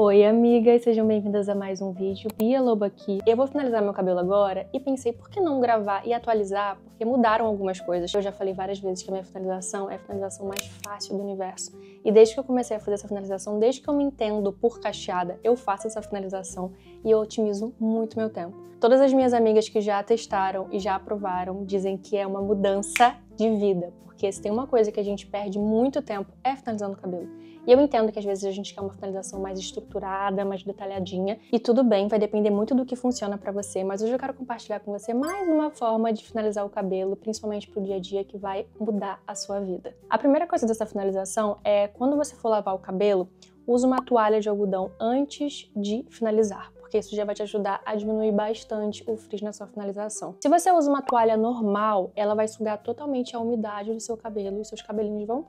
Oi amigas, sejam bem-vindas a mais um vídeo. Bia Lobo aqui. Eu vou finalizar meu cabelo agora e pensei por que não gravar e atualizar, porque mudaram algumas coisas. Eu já falei várias vezes que a minha finalização é a finalização mais fácil do universo. E desde que eu comecei a fazer essa finalização, desde que eu me entendo por cacheada, eu faço essa finalização e eu otimizo muito meu tempo. Todas as minhas amigas que já testaram e já aprovaram dizem que é uma mudança de vida, porque se tem uma coisa que a gente perde muito tempo é finalizando o cabelo. E eu entendo que às vezes a gente quer uma finalização mais estruturada, mais detalhadinha, e tudo bem, vai depender muito do que funciona pra você, mas hoje eu quero compartilhar com você mais uma forma de finalizar o cabelo, principalmente pro dia a dia, que vai mudar a sua vida. A primeira coisa dessa finalização é, quando você for lavar o cabelo, use uma toalha de algodão antes de finalizar, porque isso já vai te ajudar a diminuir bastante o frizz na sua finalização. Se você usa uma toalha normal, ela vai sugar totalmente a umidade do seu cabelo e seus cabelinhos vão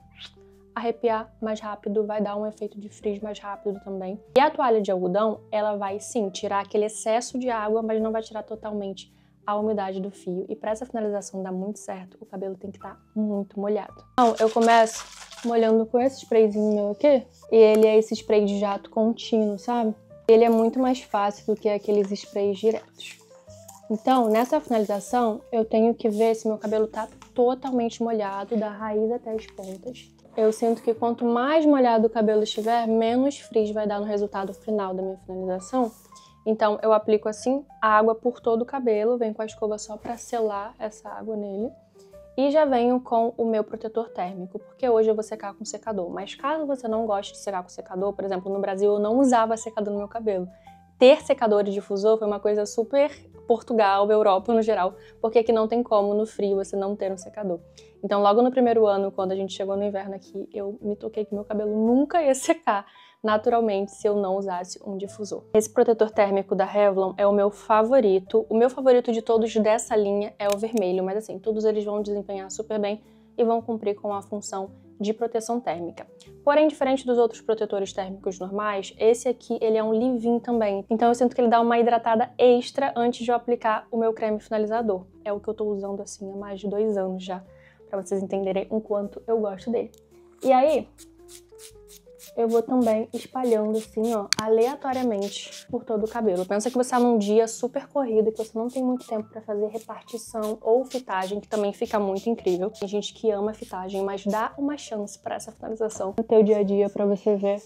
arrepiar mais rápido, vai dar um efeito de frizz mais rápido também. E a toalha de algodão, ela vai sim tirar aquele excesso de água, mas não vai tirar totalmente a umidade do fio. E para essa finalização dar muito certo, o cabelo tem que estar muito molhado. Então, eu começo molhando com esse sprayzinho meu aqui, e ele é esse spray de jato contínuo, sabe? Ele é muito mais fácil do que aqueles sprays diretos. Então, nessa finalização, eu tenho que ver se meu cabelo tá totalmente molhado, da raiz até as pontas. Eu sinto que quanto mais molhado o cabelo estiver, menos frizz vai dar no resultado final da minha finalização. Então, eu aplico assim a água por todo o cabelo, venho com a escova só para selar essa água nele. E já venho com o meu protetor térmico, porque hoje eu vou secar com secador. Mas caso você não goste de secar com secador, por exemplo, no Brasil eu não usava secador no meu cabelo. Ter secador e difusor foi uma coisa super Portugal, Europa no geral, porque aqui não tem como no frio você não ter um secador. Então logo no primeiro ano, quando a gente chegou no inverno aqui, eu me toquei que meu cabelo nunca ia secar naturalmente se eu não usasse um difusor. Esse protetor térmico da Revlon é o meu favorito. O meu favorito de todos dessa linha é o vermelho, mas assim, todos eles vão desempenhar super bem e vão cumprir com a função de proteção térmica. Porém, diferente dos outros protetores térmicos normais, esse aqui ele é um leave-in também. Então eu sinto que ele dá uma hidratada extra antes de eu aplicar o meu creme finalizador. É o que eu tô usando assim há mais de 2 anos já, pra vocês entenderem o quanto eu gosto dele. E aí, eu vou também espalhando assim, ó, aleatoriamente por todo o cabelo. Pensa que você tá num dia super corrido e que você não tem muito tempo pra fazer repartição ou fitagem, que também fica muito incrível. Tem gente que ama fitagem, mas dá uma chance pra essa finalização no teu dia a dia pra você ver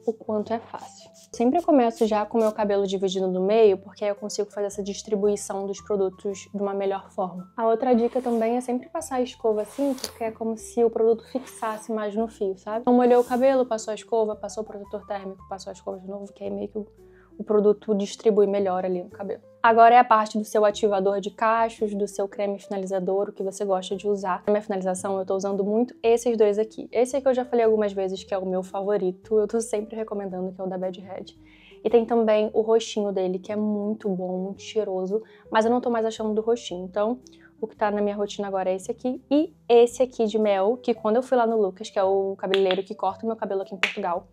o quanto é fácil. Sempre eu começo já com o meu cabelo dividido no meio, porque aí eu consigo fazer essa distribuição dos produtos de uma melhor forma. A outra dica também é sempre passar a escova assim, porque é como se o produto fixasse mais no fio, sabe? Então molhou o cabelo, passou a escova, passou o protetor térmico, passou a escova de novo, que aí meio que o produto distribui melhor ali no cabelo. Agora é a parte do seu ativador de cachos, do seu creme finalizador, o que você gosta de usar. Na minha finalização eu tô usando muito esses dois aqui. Esse aqui eu já falei algumas vezes que é o meu favorito, eu tô sempre recomendando, que é o da Bad Head. E tem também o roxinho dele, que é muito bom, muito cheiroso, mas eu não tô mais achando do roxinho. Então, o que tá na minha rotina agora é esse aqui. E esse aqui de mel, que quando eu fui lá no Lucas, que é o cabeleireiro que corta o meu cabelo aqui em Portugal,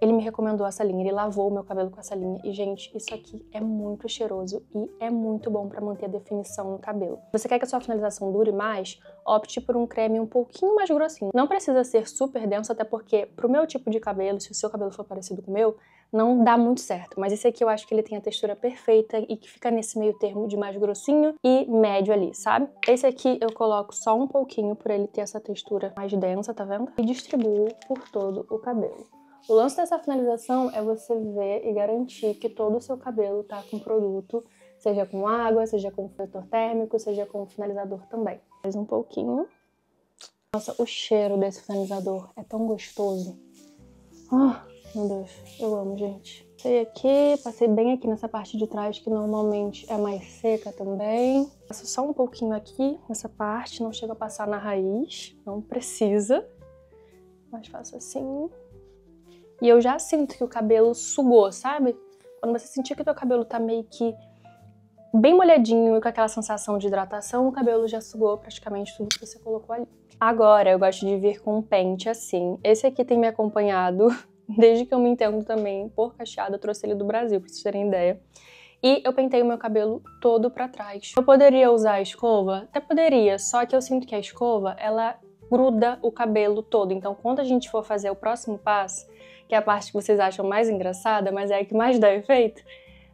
ele me recomendou essa linha, ele lavou o meu cabelo com essa linha. E, gente, isso aqui é muito cheiroso e é muito bom pra manter a definição no cabelo. Se você quer que a sua finalização dure mais, opte por um creme um pouquinho mais grossinho. Não precisa ser super denso, até porque pro meu tipo de cabelo, se o seu cabelo for parecido com o meu, não dá muito certo. Mas esse aqui eu acho que ele tem a textura perfeita e que fica nesse meio termo de mais grossinho e médio ali, sabe? Esse aqui eu coloco só um pouquinho por ele ter essa textura mais densa, tá vendo? E distribuo por todo o cabelo. O lance dessa finalização é você ver e garantir que todo o seu cabelo tá com produto, seja com água, seja com protetor térmico, seja com finalizador também. Mais um pouquinho. Nossa, o cheiro desse finalizador é tão gostoso. Meu Deus, eu amo, gente. Passei aqui, passei bem aqui nessa parte de trás, que normalmente é mais seca também. Passo só um pouquinho aqui, nessa parte, não chega a passar na raiz, não precisa. Mas faço assim. E eu já sinto que o cabelo sugou, sabe? Quando você sentir que o teu cabelo tá meio que bem molhadinho e com aquela sensação de hidratação, o cabelo já sugou praticamente tudo que você colocou ali. Agora eu gosto de vir com um pente assim. Esse aqui tem me acompanhado desde que eu me entendo também por cacheada. Eu trouxe ele do Brasil, pra vocês terem ideia. E eu pentei o meu cabelo todo pra trás. Eu poderia usar a escova? Até poderia, só que eu sinto que a escova, ela gruda o cabelo todo. Então, quando a gente for fazer o próximo passo, que que é a parte que vocês acham mais engraçada, mas é a que mais dá efeito,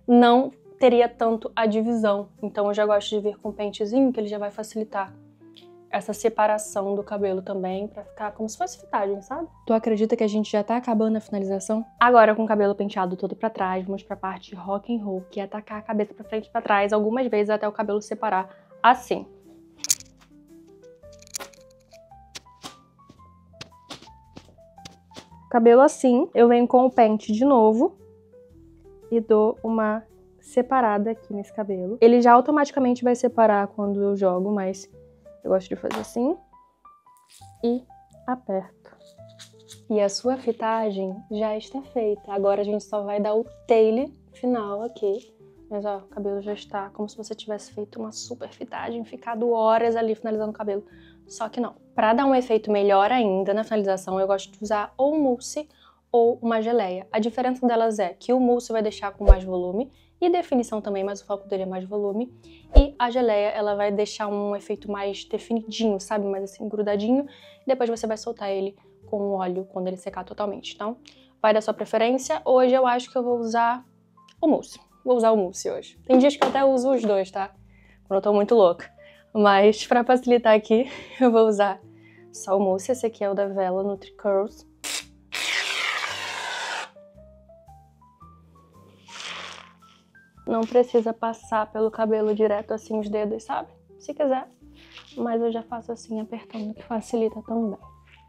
não teria tanto a divisão. Então eu já gosto de vir com um pentezinho, que ele já vai facilitar essa separação do cabelo também, pra ficar como se fosse fitagem, sabe? Tu acredita que a gente já tá acabando a finalização? Agora, com o cabelo penteado todo pra trás, vamos pra parte rock and roll, que é tacar a cabeça pra frente e pra trás, algumas vezes até o cabelo separar assim. Cabelo assim, eu venho com o pente de novo e dou uma separada aqui nesse cabelo. Ele já automaticamente vai separar quando eu jogo, mas eu gosto de fazer assim e aperto. E a sua fitagem já está feita. Agora a gente só vai dar o taile final aqui. Mas ó, o cabelo já está como se você tivesse feito uma super fitagem, ficado horas ali finalizando o cabelo. Só que não. Para dar um efeito melhor ainda na finalização, eu gosto de usar ou mousse ou uma geleia. A diferença delas é que o mousse vai deixar com mais volume e definição também, mas o foco dele é mais volume. E a geleia, ela vai deixar um efeito mais definidinho, sabe? Mais assim, grudadinho. E depois você vai soltar ele com o óleo quando ele secar totalmente. Então, vai da sua preferência. Hoje eu acho que eu vou usar o mousse. Vou usar o mousse hoje. Tem dias que eu até uso os dois, tá? Quando eu tô muito louca. Mas pra facilitar aqui, eu vou usar só o mousse. Esse aqui é o da Vela Nutri Curls. Não precisa passar pelo cabelo direto assim os dedos, sabe? Se quiser. Mas eu já faço assim, apertando, que facilita também.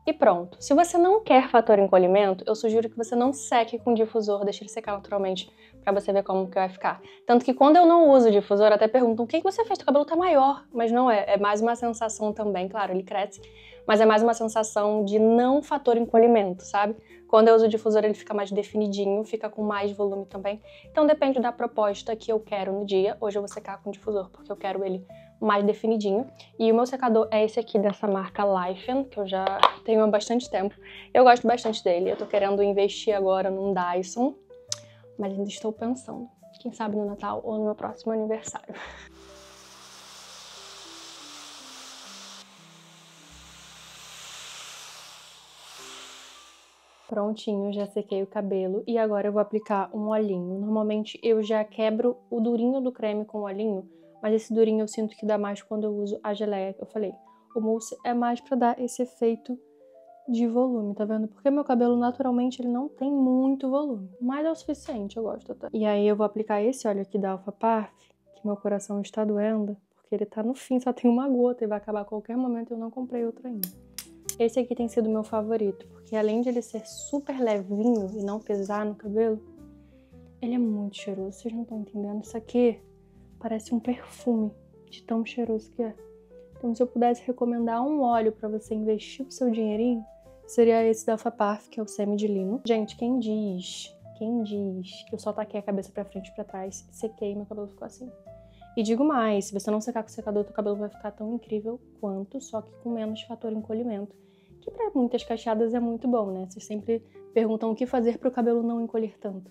E pronto. Se você não quer fator encolhimento, eu sugiro que você não seque com difusor, deixe ele secar naturalmente, pra você ver como que vai ficar. Tanto que quando eu não uso difusor, até perguntam, o que você fez? Teu cabelo tá maior. Mas não é, é mais uma sensação também, claro, ele cresce, mas é mais uma sensação de não fator encolhimento, sabe? Quando eu uso o difusor, ele fica mais definidinho, fica com mais volume também. Então depende da proposta que eu quero no dia. Hoje eu vou secar com difusor, porque eu quero ele mais definidinho. E o meu secador é esse aqui, dessa marca Lifen, que eu já tenho há bastante tempo. Eu gosto bastante dele. Eu tô querendo investir agora num Dyson, mas ainda estou pensando. Quem sabe no Natal ou no meu próximo aniversário. Prontinho, já sequei o cabelo e agora eu vou aplicar um olhinho. Normalmente eu já quebro o durinho do creme com o olhinho, mas esse durinho eu sinto que dá mais quando eu uso a geleia que eu falei. O mousse é mais pra dar esse efeito de volume, tá vendo? Porque meu cabelo naturalmente ele não tem muito volume, mas é o suficiente, eu gosto até. E aí eu vou aplicar esse óleo aqui da Alpha Parf, que meu coração está doendo, porque ele tá no fim, só tem uma gota e vai acabar a qualquer momento e eu não comprei outro ainda. Esse aqui tem sido meu favorito, porque além de ele ser super levinho e não pesar no cabelo, ele é muito cheiroso. Vocês não estão entendendo? Isso aqui parece um perfume de tão cheiroso que é. Então, se eu pudesse recomendar um óleo pra você investir o seu dinheirinho, seria esse da Alpha Parf, que é o Semi de Lino. Gente, quem diz que eu só taquei a cabeça pra frente e pra trás, sequei e meu cabelo ficou assim? E digo mais, se você não secar com o secador, teu cabelo vai ficar tão incrível quanto, só que com menos fator encolhimento. Que pra muitas cacheadas é muito bom, né? Vocês sempre perguntam o que fazer pro cabelo não encolher tanto.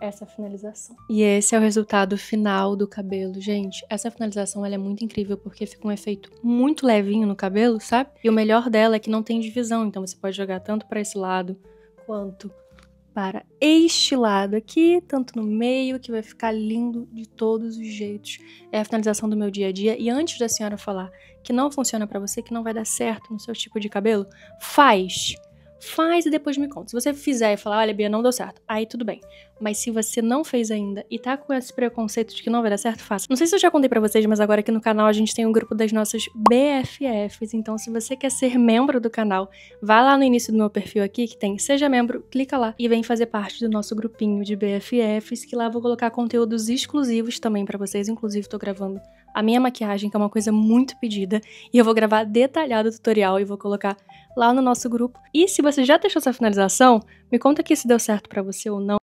Essa finalização. E esse é o resultado final do cabelo, gente. Essa finalização ela é muito incrível porque fica um efeito muito levinho no cabelo, sabe? E o melhor dela é que não tem divisão, então você pode jogar tanto para esse lado quanto para este lado aqui, tanto no meio, que vai ficar lindo de todos os jeitos. É a finalização do meu dia a dia. E antes da senhora falar que não funciona pra você, que não vai dar certo no seu tipo de cabelo, faz e depois me conta. Se você fizer e falar, olha, Bia, não deu certo, aí tudo bem. Mas se você não fez ainda e tá com esse preconceito de que não vai dar certo, faça. Não sei se eu já contei pra vocês, mas agora aqui no canal a gente tem um grupo das nossas BFFs. Então, se você quer ser membro do canal, vá lá no início do meu perfil aqui, que tem Seja Membro, clica lá e vem fazer parte do nosso grupinho de BFFs, que lá eu vou colocar conteúdos exclusivos também pra vocês. Inclusive, tô gravando a minha maquiagem, que é uma coisa muito pedida, e eu vou gravar detalhado o tutorial e vou colocar lá no nosso grupo. E se você já testou essa finalização, me conta aqui se deu certo pra você ou não.